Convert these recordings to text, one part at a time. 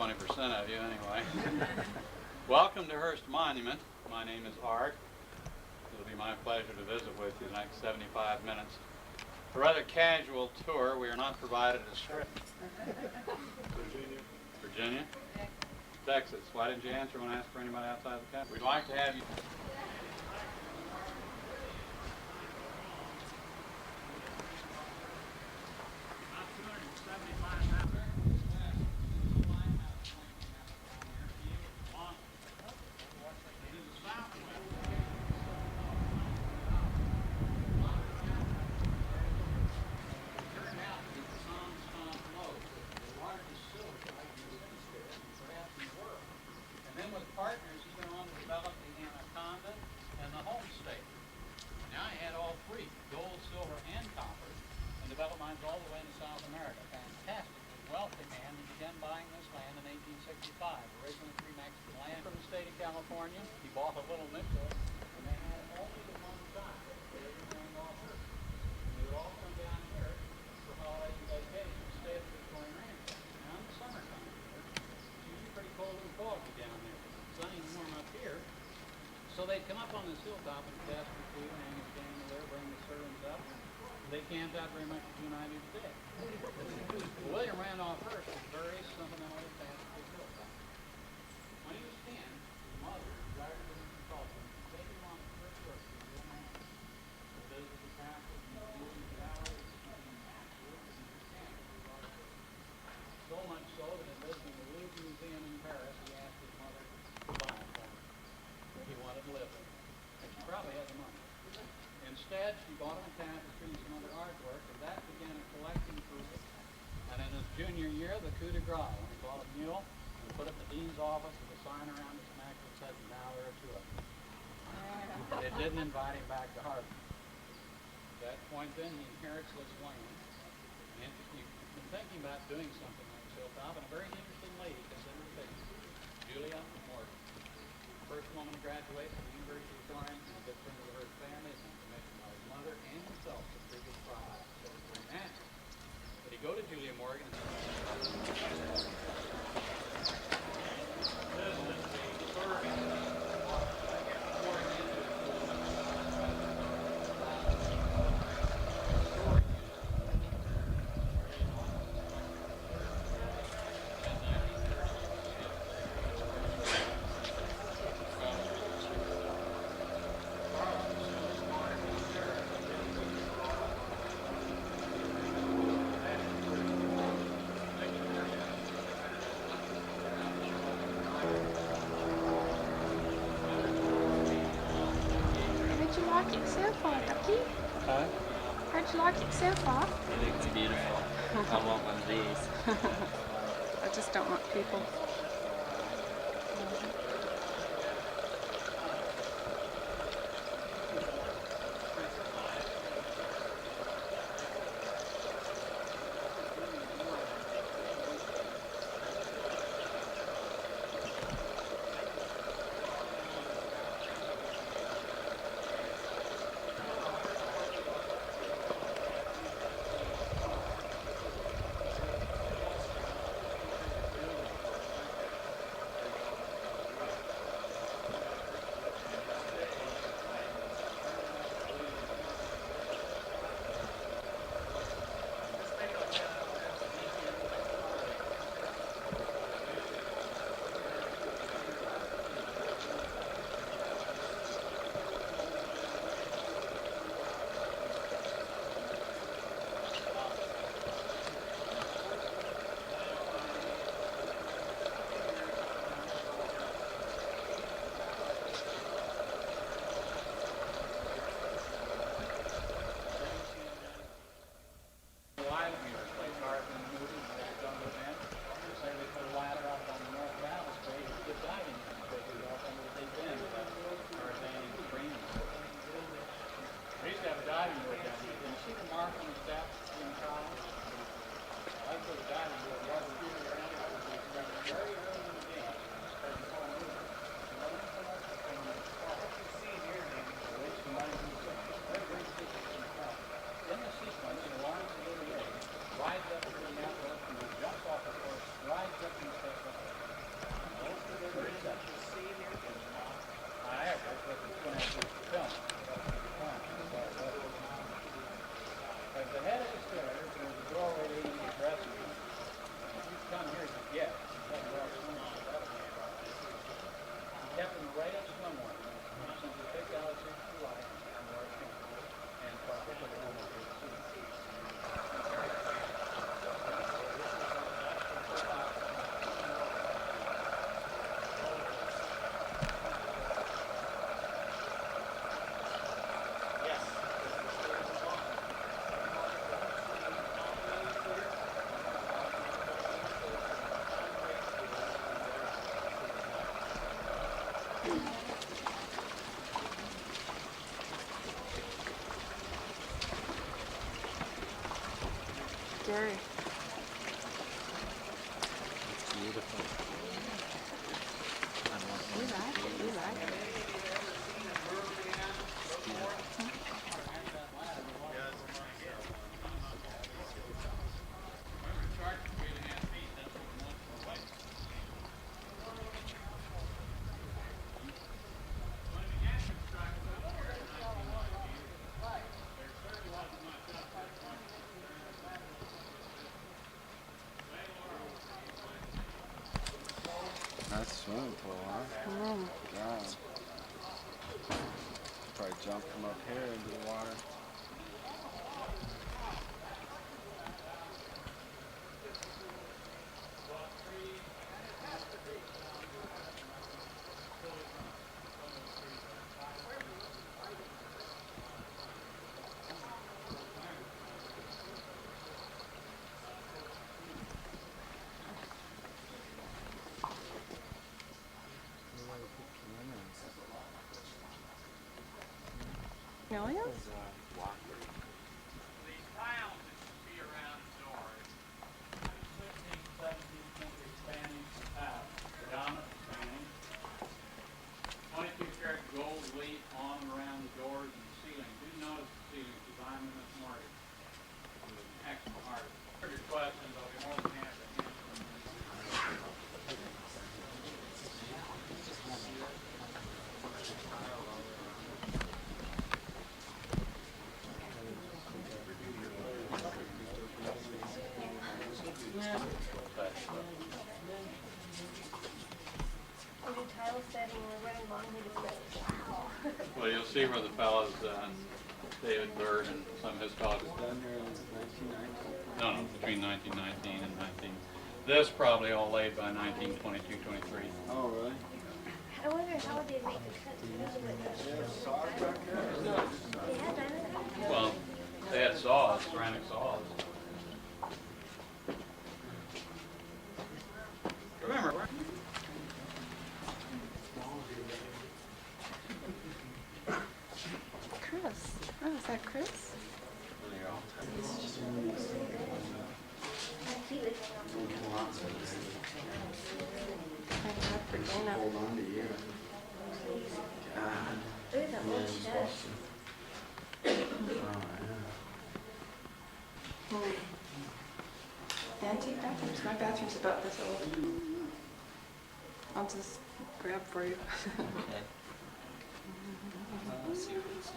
20% of you anyway. Welcome to Hearst Monument. My name is Art. It'll be my pleasure to visit with you the next 75 minutes. A rather casual tour. We are not provided a script. Virginia? Texas. Why didn't you answer when I asked for anybody outside the country? We'd like to have you. All the way into South America. Fantastic. Wealthy man who began buying this land in 1865. Originally free Mexican land from the state of California. He bought a little nickel, and they had only the one side. They were going off Earth. And they would all come down here for holidays and vacations, stay at the Victorian Ranch. Now in the summertime, it's usually pretty cold and foggy down there. It's sunny and warm up here. So they'd come up on this hilltop and cast the food, hang a candle there, bring the servants up. They camped out very much as you and I do today. Well, William Randolph Hearst was very sentimentally attached to his hilltop. When he was 10, his mother, desired him to consult him, take him on the first work to the land, to visit the castle, and the galleries, and afterwards, he was so much so that in visiting the Louvre Museum in Paris, he asked his mother to buy it for him. He wanted to live there. And she probably had the money. Instead, she bought him a tapestry and some other artwork, and that began a collecting career. And in his junior year, the coup de grace, when he bought a mule and put it in the dean's office with a sign around his neck that said, "Now there are two of them." But it didn't invite him back to Harvard. At that point then, he inherits this land. And he's been thinking about doing something like this hilltop, and a very interesting lady comes in her face, Julia Morgan. First woman to graduate from the University of Florence, and a good friend of the Hearst family, has been commissioned by his mother and himself to previous trials. So it's very natural. But he go to Julia Morgan and so far, Ducky? Huh? How'd you like it so far? It looks beautiful. I want one of these. I just don't want people. swimming pool, huh? Mm. God. Probably jump from up here into the water. Millions? These tiles that you see around the doors, 16th, 17th century Spanish tiles, predominant Spanish. 22-karat gold leaf on and around the doors and the ceiling. Do notice the ceiling is designed in this market. Excellent art. For your questions, I'll be more than happy to answer them. Tile setting, we're running long, we just went, wow. Well, you'll see where the fellows, David Bird and some of his colleagues. Done here in 1919. No, between 1919 and 19. This probably all laid by 1922, 23. Oh, really? I wonder how they make the cuts, you know, with the. They have saws back there? They had diamond. Well, they had saws, ceramic saws. Remember, Chris. Oh, is that Chris? there you go. Thank God for Dana. Hold on to you. God. Look at that old chest. Oh, yeah. Antique bathrooms. My bathroom's about this old. I'll just grab for you. Okay. Let's see what it's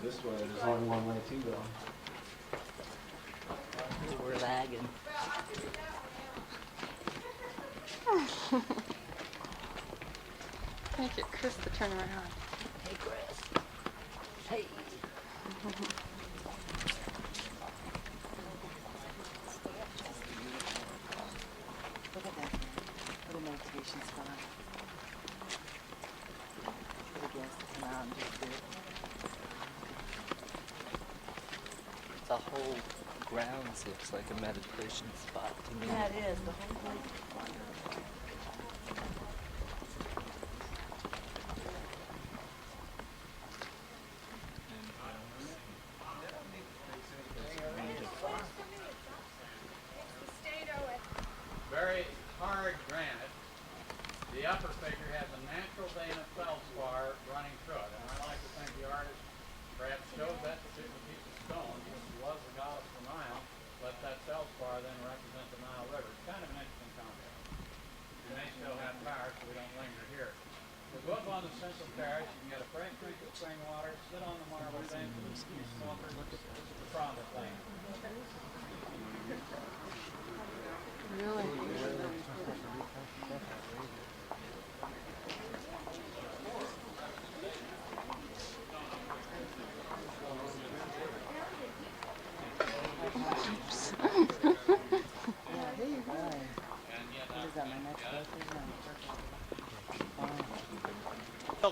This way, there's only one way to go. We're lagging. Can't get Chris to turn around. Hey, Chris. Hey. Look at that little meditation spot. For the guests to come out and just do it. The whole grounds looks like a meditation spot to me. Yeah, it is. The whole place is wonderful. Very hard granite. The upper figure has a natural vein of feldspar running through it. And I like to think the artist perhaps chose that particular piece of stone because he was the goddess of the Nile. Let that feldspar then represent the Nile River. It's kind of an interesting concept. We may still have power, so we don't linger here. So go up on the central terrace. You can get a fresh drink of spring water, sit on the marble bench, and smoke the promised land. Really?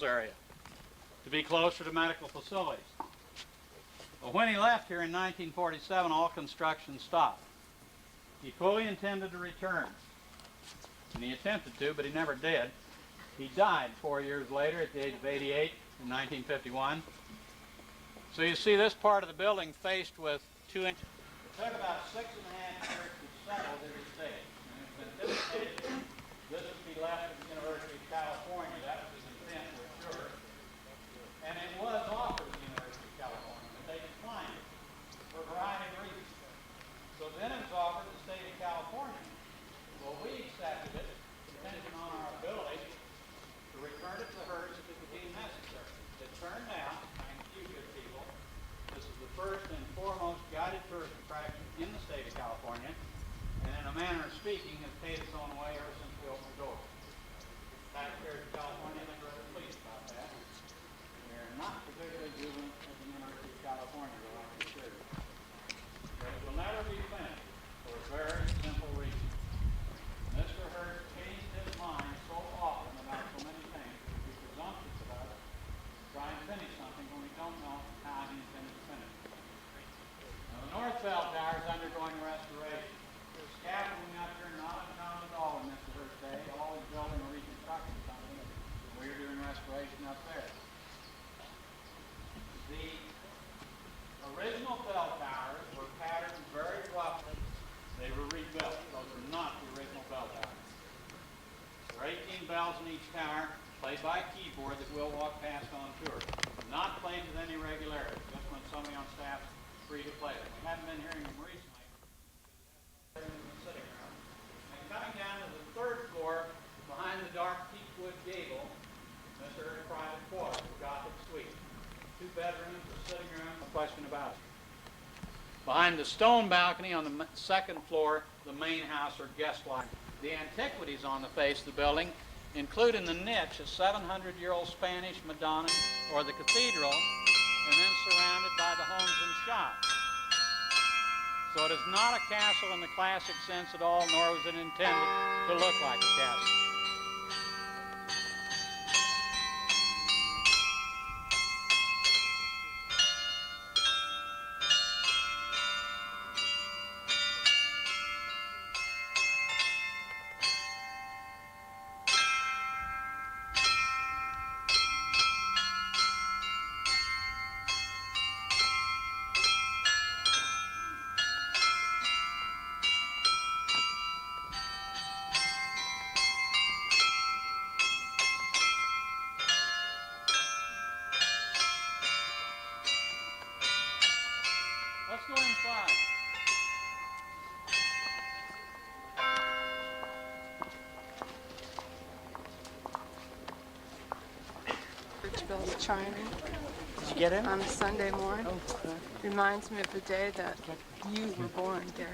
Area to be closer to medical facilities. But when he left here in 1947, all construction stopped. He fully intended to return. And he attempted to, but he never did. He died 4 years later at the age of 88 in 1951. So you see this part of the building faced with 2 inches. It took about 6.5 years to settle to this day. And it's been anticipated this would be left at the University of California. That was his intent for sure. And it was offered to the University of California, but they declined it for a variety of reasons. So then it was offered to the state of California. Well, we accepted it, depending on our ability to return it to Hearst if it became necessary. It turned out, thank you good people, this is the first and foremost guided tourist attraction in the state of California, and in a manner of speaking, has paid its own way ever since we opened the door. Taxpayers of California, I think, are rather pleased about that. We're not particularly jubilant at the University of California, though, I can assure you. But it will never be finished for a very simple reason. Mr. Hearst changed his mind so often about so many things that we presumptuous about it, try and finish something when we don't know how he intended to finish it. Now, the North Bell Tower is undergoing restoration. The scaffolding out there not uncommon at all in Mr. Hearst's day, always building a reconstruction company. We're doing restoration up there. The original bell towers were patterned very roughly. They were rebuilt. Those are not the original bell towers. There are 18 bells in each tower, played by a keyboard that we'll walk past on tour. Not played with any regularity, just when somebody on staff is free to play them. We haven't been hearing them recently. They're in the sitting room. And coming down to the 3rd floor, behind the dark teak wood gable, Mr. Hearst's private quarters, Gothic suite. 2 bedrooms, a sitting room, no question about it. Behind the stone balcony on the 2nd floor, the main house or guest lodge. The antiquities on the face of the building include in the niche a 700-year-old Spanish Madonna or the cathedral, and then surrounded by the homes and shops. So it is not a castle in the classic sense at all, nor was it intended to look like a castle. Let's go inside. Church bells chiming Did you get in? on a Sunday morning. Reminds me of the day that you were born, Gary.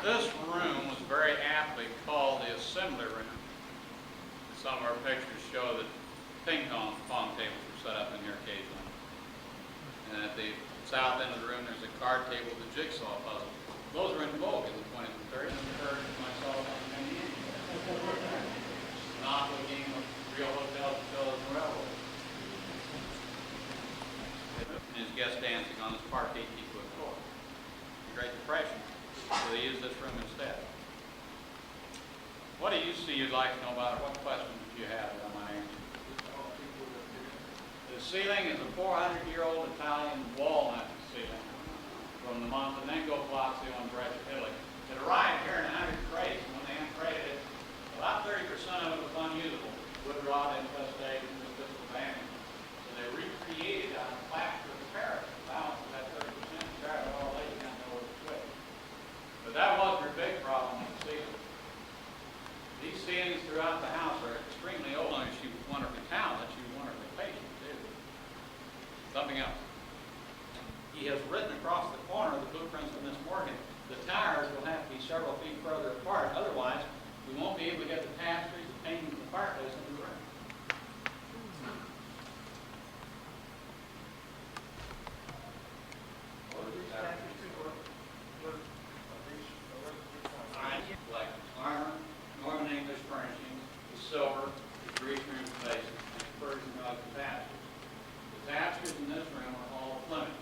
This room was very aptly called the assembly room. Some of our pictures show that ping pong tables were set up in here occasionally. And at the south end of the room, there's a card table with a jigsaw puzzle. Those were in vogue in the 20th and 30s, and heard myself on many years. Not the game of real hotels, villas, and railroads. And his guest dancing on this parquet teakwood floor. The Great Depression. So they used this room instead. What do you see you'd like to know about it? What questions do you have that I might answer? The ceiling is a 400-year-old Italian walnut ceiling from the Montenegro Palazzo in Brescia, Italy. It arrived here in 100 crates, and when they uncrated it, about 30% of it was unusable. Wood rot infestation, just abandoned. So they recreated it out of plaster of Paris. The balance of that 30% carried all later down there with the switch. But that wasn't her big problem with the ceiling. These ceilings throughout the house are extremely old. I mean, she was wonderfully talented. She was wonderfully patient, too. Something else. he has written across the corner of the blueprints of Miss Morgan. The towers will have to be several feet further apart, otherwise we won't be able to get the tapestries, the paintings, and the fireplace into the room. Like armor, Norman English furnishings, the silver, the Greek room spaces, and the Persian rug and tapestries. The tapestries in this room are all Flemish.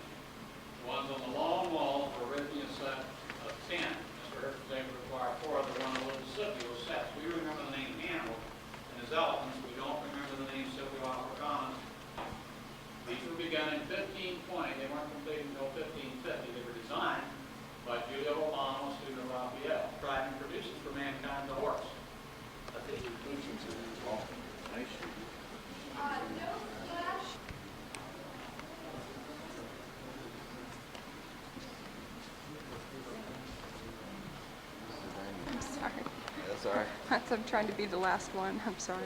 The ones on the long walls were originally a set of 10. Mr. Hearst was able to acquire 4 of the one little Scipio sets. We remember the name Hannibal and his elephants. We don't remember the name Scipio Africanus. These were begun in 1520. They weren't completed until 1550. They were designed by Giulio Romano, student of Raphael, tried and produces for mankind the horse. I'm sorry. That's alright. I'm trying to be the last one. I'm sorry.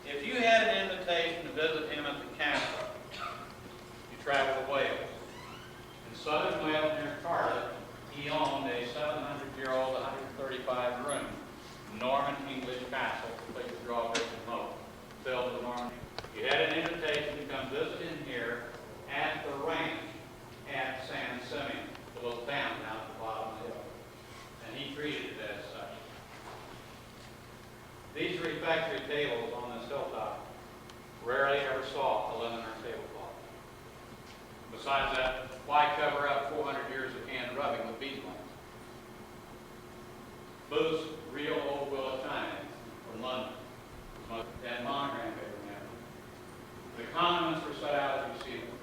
If you had an invitation to visit him at the castle, you traveled to Wales. In southern Wales near Cardiff, he owned a 700-year-old, 135-room Norman English castle, complete with drawbridge and moat, filled with Norman. You had an invitation to come visit him here at the ranch at San Simeon, the little town down at the bottom of the hill. And he treated it as such. These refectory tables on this hilltop rarely ever saw a linen or tablecloth. Besides that, why cover up 400 years of hand rubbing with beeswax? Booth's real old willow china from London, and monogram paper now. The condiments were set out as you see them: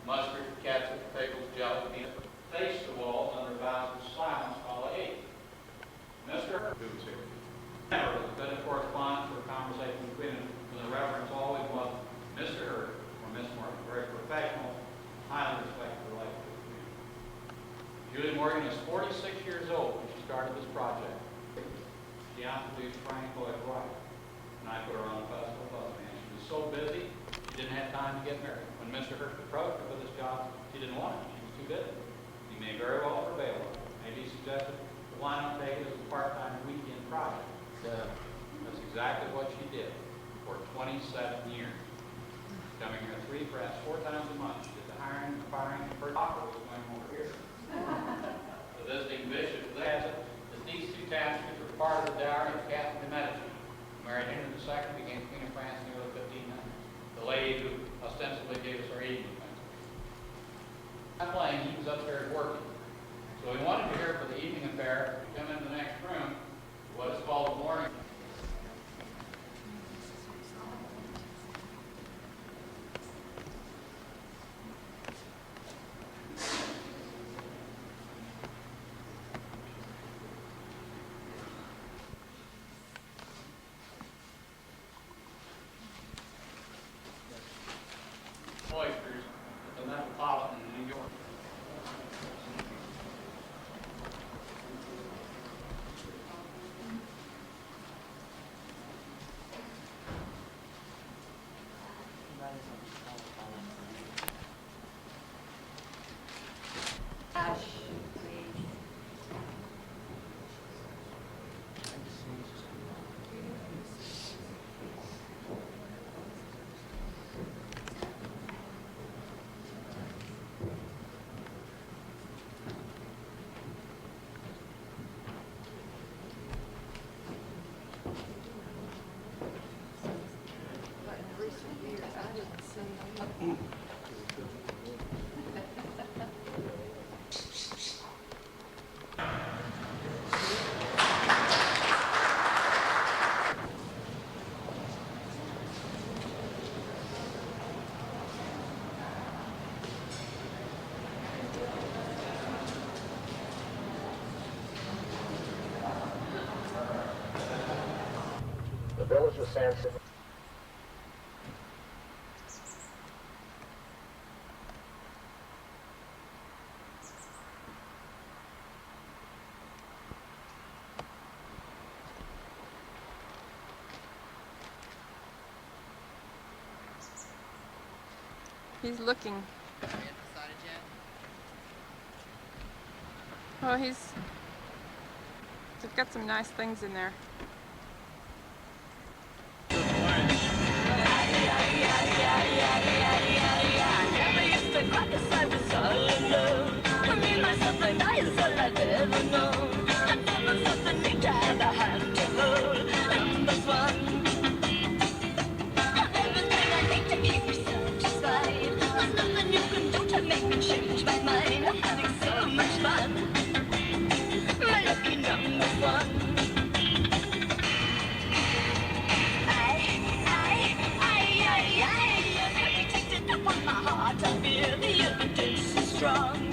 mustard, ketchup, pickles, jelly, peanut. Faced the walls under vows of silence while they ate. Mr. Hearst, who was here, never was a bit of correspondence or conversation between them, and the reference always was Mr. Hearst or Miss Morgan, very professional, highly respected relationship. Julie Morgan was 46 years old when she started this project. She introduced Frank Lloyd Wright, and I put her on the festival bus man. She was so busy, she didn't have time to get married. When Mr. Hearst approached her for this job, she didn't want it. She was too busy. He may very well prevail. Maybe he suggested, why not take it as a part-time weekend project? That's exactly what she did for 27 years. Coming here 3 press 4 times a month. She did the hiring, the firing, and her doctor was going over here. The visiting bishop says that these 2 tapestries were part of the dowry of Catherine de Medici, who married Henry II, became Queen of France in the early 1500s. The lady who ostensibly gave us our evening things. I'm playing, he was upstairs working. So we wanted to hear for the evening affair, come into the next room, what is called the morning. Oysters, the Metropolitan in New York. But in recent years, I didn't see. The village of San Simeon. He's looking. You haven't decided yet? Oh, they've got some nice things in there. Change my mind, I'm having so much fun. My lucky number one. I protected upon my heart. I feel the evidence is strong.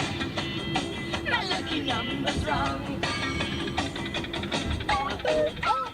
My lucky number's wrong. Oh, oh, oh.